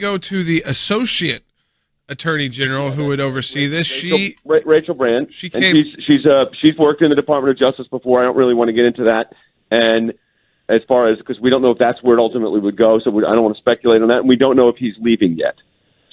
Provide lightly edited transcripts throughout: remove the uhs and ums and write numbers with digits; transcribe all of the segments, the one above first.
go to the associate attorney general who would oversee this. Rachel Brand. She's worked in the Department of Justice before. I don't really want to get into that. And as far as, because we don't know if that's where it ultimately would go, so I don't want to speculate on that. And we don't know if he's leaving yet.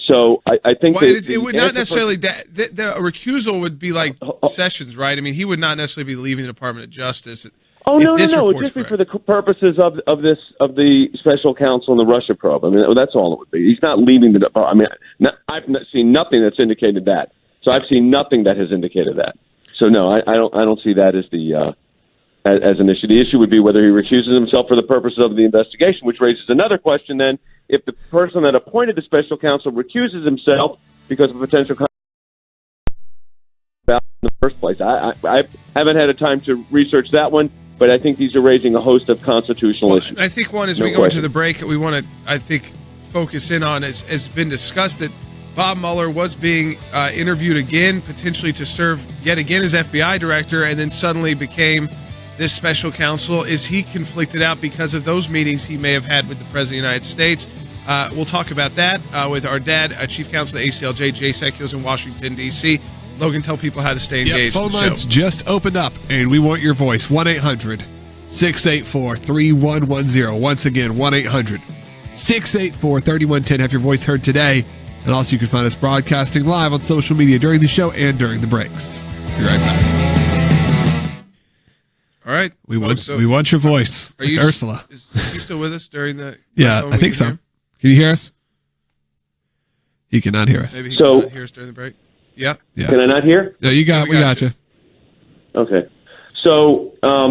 So I think it would not necessarily the recusal would be like Sessions, right? I mean, he would not necessarily be leaving the Department of Justice. Oh no! It would just be for the purposes of the special counsel and the Russia probe. I mean, that's all it would be. He's not leaving the department. I mean, I've seen nothing that's indicated that. So I've seen nothing that has indicated that. So no, I don't see that as the as an issue. The issue would be whether he recuses himself for the purposes of the investigation, which raises another question. Then, if the person that appointed the special counsel recuses himself because of potential in the first place, I haven't had a time to research that one. But I think these are raising a host of constitutional issues. I think one, as we go into the break, we want to, I think, focus in on, has been discussed, that Bob Mueller was being interviewed again, potentially to serve yet again as FBI director, and then suddenly became this special counsel. Is he conflicted out because of those meetings he may have had with the President of the United States? We'll talk about that with our dad, Chief Counsel of the ACLJ, Jay Sekiel's in Washington, D.C., Logan, tell people how to stay engaged. Phone lines just opened up, and we want your voice. 1-800-684-3110. Once again, 1-800-684-3110. Have your voice heard today. And also, you can find us broadcasting live on social media during the show and during the breaks. Be right back. All right. We want your voice. Are you, Ursula. Is he still with us during the... Yeah, I think so. Can you hear us? He cannot hear us. Maybe he cannot hear us during the break. Yeah. Can I not hear? No, we got you. Okay. So, I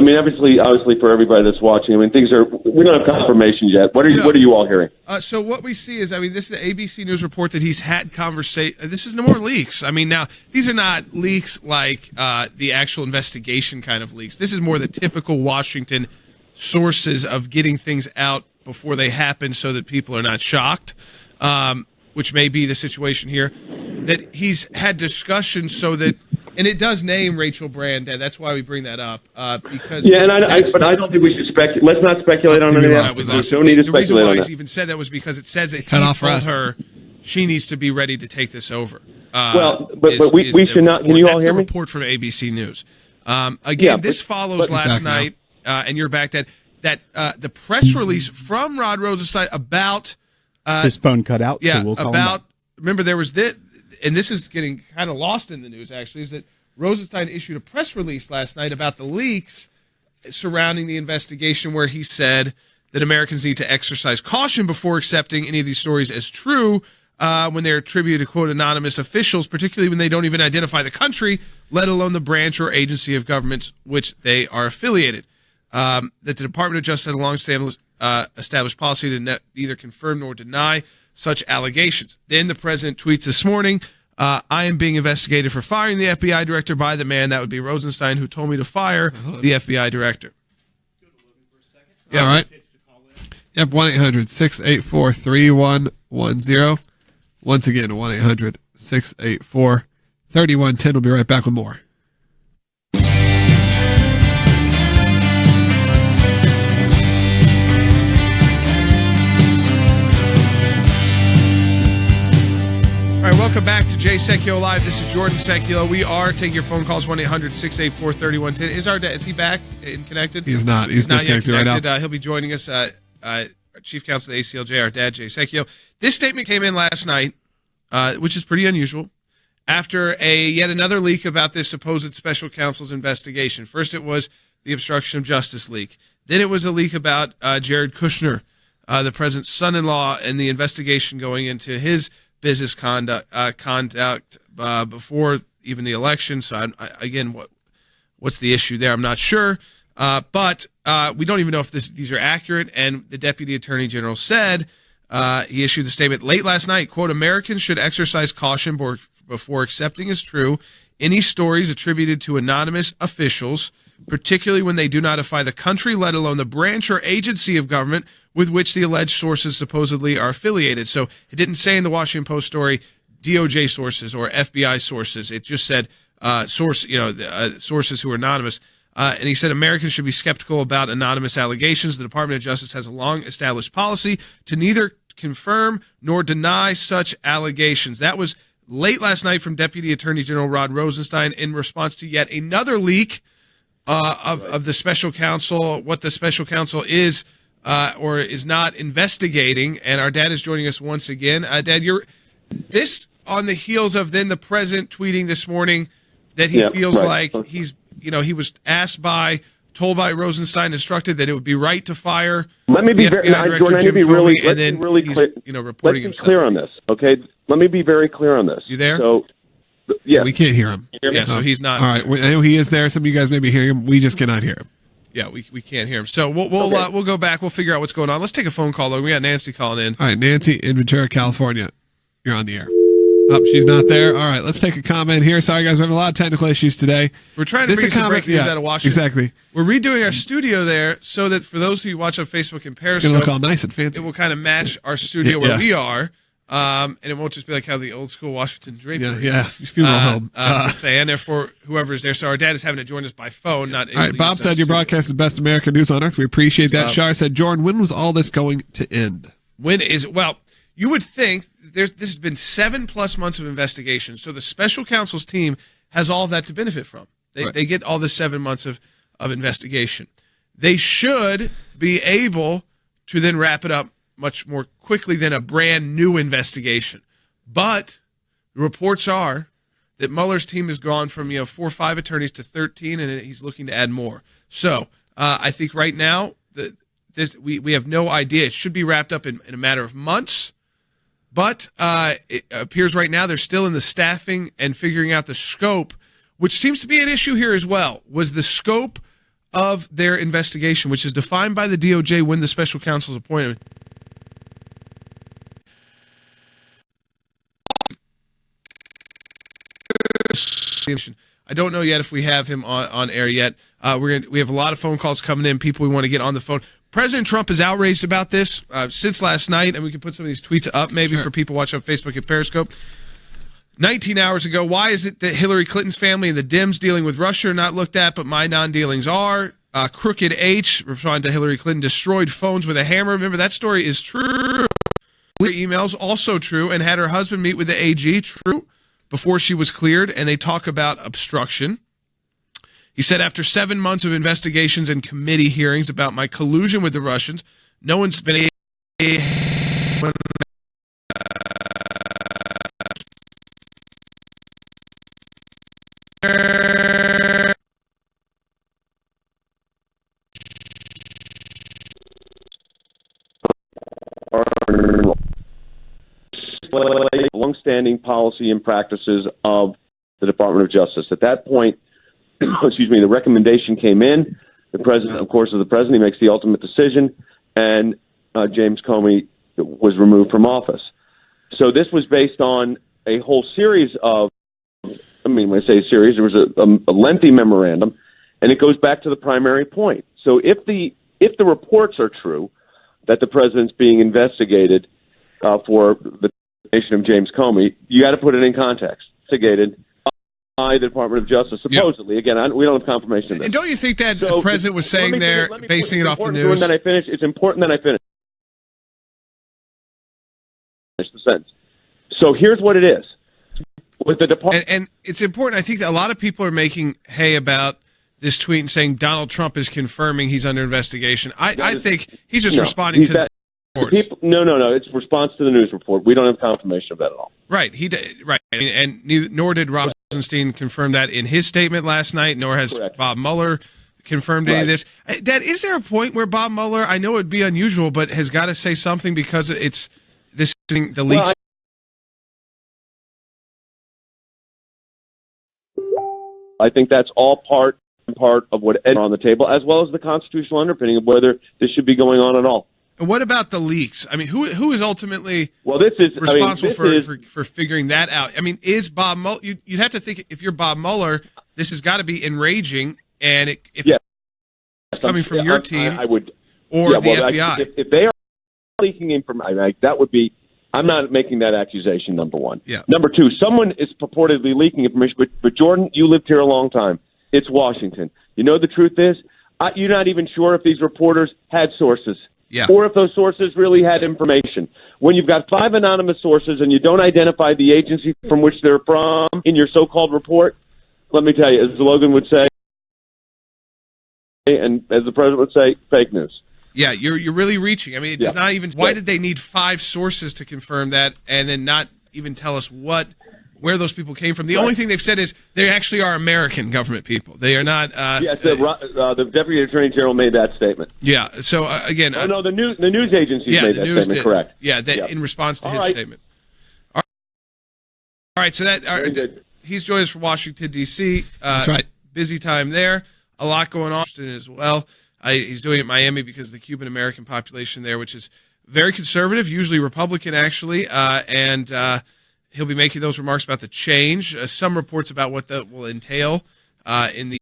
mean, obviously for everybody that's watching, I mean, we don't have confirmations yet. What are you all hearing? So what we see is, I mean, this is the ABC News report that he's had conversation. This is no more leaks. I mean, now these are not leaks like the actual investigation kind of leaks. This is more the typical Washington sources of getting things out before they happen so that people are not shocked, which may be the situation here. That he's had discussions so that, and it does name Rachel Brand. That's why we bring that up because but I don't think we should speculate. Let's not speculate on any of that. Don't need to speculate on that. The reason why he's even said that was because it says that he told her she needs to be ready to take this over. We should not. Can you all hear me? That's the report from ABC News. Again, this follows last night, and you're back. That the press release from Rod Rosenstein about his phone cut out. Yeah, so we'll call about. Remember, there was this. And this is getting kind of lost in the news, actually, is that Rosenstein issued a press release last night about the leaks surrounding the investigation where he said that Americans need to exercise caution before accepting any of these stories as true when they're attributed to, quote, anonymous officials, particularly when they don't even identify the country, let alone the branch or agency of government which they are affiliated. That the Department of Justice has a long-standing established policy to neither confirm nor deny such allegations. Then the president tweets this morning, I am being investigated for firing the FBI director by the man, that would be Rosenstein, who told me to fire the FBI director. Yeah, all right. Yep, 1-800-684-3110. Once again, 1-800-684-3110. We'll be right back with more. All right, welcome back to Jay Sekiel Live. This is Jordan Sekiel. We are taking your phone calls, 1-800-684-3110. Is he back and connected? He's not. He's disconnected right now. He'll be joining us, Chief Counsel of the ACLJ, our dad, Jay Sekiel. This statement came in last night, which is pretty unusual, after yet another leak about this supposed special counsel's investigation. First it was the obstruction of justice leak. Then it was a leak about Jared Kushner, the president's son-in-law, and the investigation going into his business conduct before even the election. So again, what's the issue there? I'm not sure. But we don't even know if these are accurate. And the Deputy Attorney General said, he issued the statement late last night, quote, Americans should exercise caution before accepting as true any stories attributed to anonymous officials, particularly when they do not identify the country, let alone the branch or agency of government with which the alleged sources supposedly are affiliated. So it didn't say in the Washington Post story DOJ sources or FBI sources. It just said sources who are anonymous. And he said Americans should be skeptical about anonymous allegations. The Department of Justice has a long-established policy to neither confirm nor deny such allegations. That was late last night from Deputy Attorney General Rod Rosenstein in response to yet another leak of the special counsel, what the special counsel is or is not investigating. And our dad is joining us once again. Dad, this on the heels of then the president tweeting this morning that he feels like he's, he was told by Rosenstein, instructed that it would be right to fire. Let me be very reporting clear on this, okay? Let me be very clear on this. You there? So, yeah, we can't hear him. Yeah, so he's not. All right, I know he is there. Some of you guys may be hearing him. We just cannot hear him. Yeah, we can't hear him. So we'll go back. We'll figure out what's going on. Let's take a phone call though. We got Nancy calling in. All right, Nancy in Ventura, California. You're on the air. Oh, she's not there. All right, let's take a comment here. Sorry, guys, we have a lot of technical issues today. We're trying to bring some breaking news out of Washington. Exactly. We're redoing our studio there so that for those who watch on Facebook and Periscope, it's going to look all nice and fancy. It will kind of match our studio where we are, and it won't just be like kind of the old school Washington drapery. Yeah, funeral home. And therefore, whoever's there. So our dad is having to join us by phone. Not. All right, Bob said your broadcast is the best American news on earth. We appreciate that. Shar said, Jordan, when was all this going to end? You would think this has been 7+ months of investigation, so the special counsel's team has all of that to benefit from. They get all the 7 months of investigation. They should be able to then wrap it up much more quickly than a brand new investigation. But the reports are that Mueller's team has gone from 4 or 5 attorneys to 13, and he's looking to add more. So I think right now we have no idea. It should be wrapped up in a matter of months. But it appears right now they're still in the staffing and figuring out the scope, which seems to be an issue here as well, was the scope of their investigation, which is defined by the DOJ when the special counsel's appointed. I don't know yet if we have him on air yet. We have a lot of phone calls coming in, people we want to get on the phone. President Trump is outraged about this since last night, and we can put some of these tweets up maybe for people watching on Facebook and Periscope. 19 hours ago, why is it that Hillary Clinton's family and the Dems dealing with Russia are not looked at, but my non-dealings are? Crooked H, responding to Hillary Clinton, destroyed phones with a hammer. Remember, that story is true. Emails, also true, and had her husband meet with the AG, true, before she was cleared, and they talk about obstruction. He said, after 7 months of investigations and committee hearings about my collusion with the Russians, no one's been long-standing policy and practices of the Department of Justice. At that point, the recommendation came in. The president, of course, is the president. He makes the ultimate decision, and James Comey was removed from office. So this was based on a whole series of, when I say series, there was a lengthy memorandum, and it goes back to the primary point. So if the reports are true that the president's being investigated for the nation of James Comey, you got to put it in context. Investigated by the Department of Justice, supposedly. Yeah. Again, we don't have confirmation of that. And don't you think that the president was saying there, basing it off the news? It's important that I finish the sentence. So here's what it is. With the department, and it's important. I think that a lot of people are making hay about this tweet and saying Donald Trump is confirming he's under investigation. I think he's just responding to the reports. No. It's response to the news report. We don't have confirmation of that at all. Right. Right. And nor did Rosenstein confirm that in his statement last night, nor has Bob Mueller confirmed any of this. Dad, is there a point where Bob Mueller, I know it would be unusual, but has got to say something because it's this thing, the leaks? I think that's all part of what is on the table, as well as the constitutional underpinning of whether this should be going on at all. And what about the leaks? I mean, who is ultimately responsible for figuring that out? I mean, is Bob Mueller? You'd have to think if you're Bob Mueller, this has got to be enraging, and if it's coming from your team, I would, or the FBI. If they are leaking information, that would be. I'm not making that accusation, number one. Yeah. Number two, someone is purportedly leaking information, but Jordan, you lived here a long time. It's Washington. You know the truth is, you're not even sure if these reporters had sources. Yeah. Or if those sources really had information. when you've got 5 anonymous sources and you don't identify the agency from which they're from in your so-called report, let me tell you, as Logan would say, and as the president would say, fake news. Yeah, you're really reaching. I mean, it does not even. Why did they need 5 sources to confirm that, and then not even tell us where those people came from? The only thing they've said is they actually are American government people. They are not. Yes, the Deputy Attorney General made that statement. Yeah. So again, no, the news agencies made that statement. Correct. Yeah, in response to his statement. All right. So he's joined us from Washington D.C. That's right. Busy time there. A lot going on as well. He's doing it in Miami because of the Cuban American population there, which is very conservative, usually Republican, actually, and he'll be making those remarks about the change. Some reports about what that will entail in the.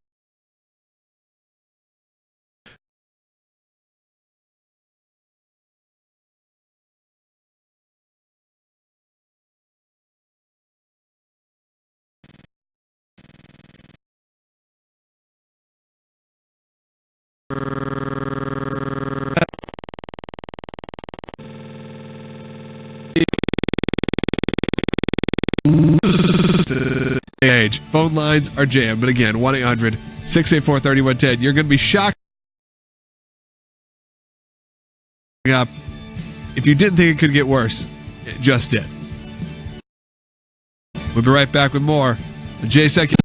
Age. Phone lines are jammed, but again, 1-800-684-3110. You're going to be shocked up if you didn't think it could get worse. It just did. We'll be right back with more. The Jay Secular.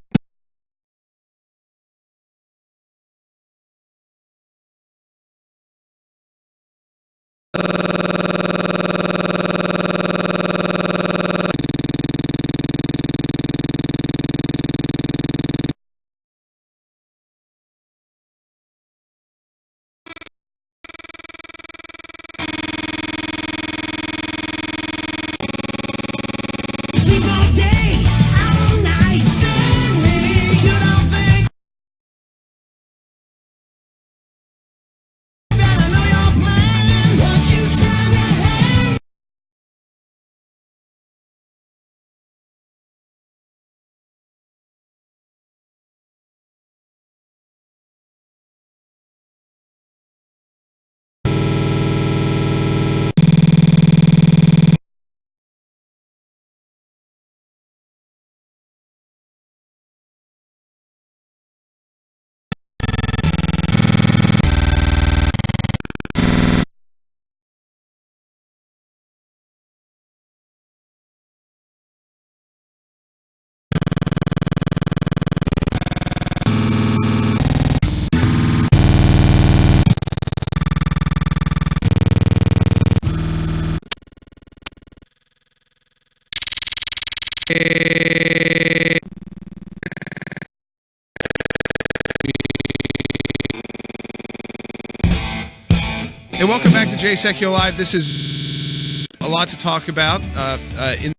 Hey, welcome back to Jay Secular Live. This is a lot to talk about in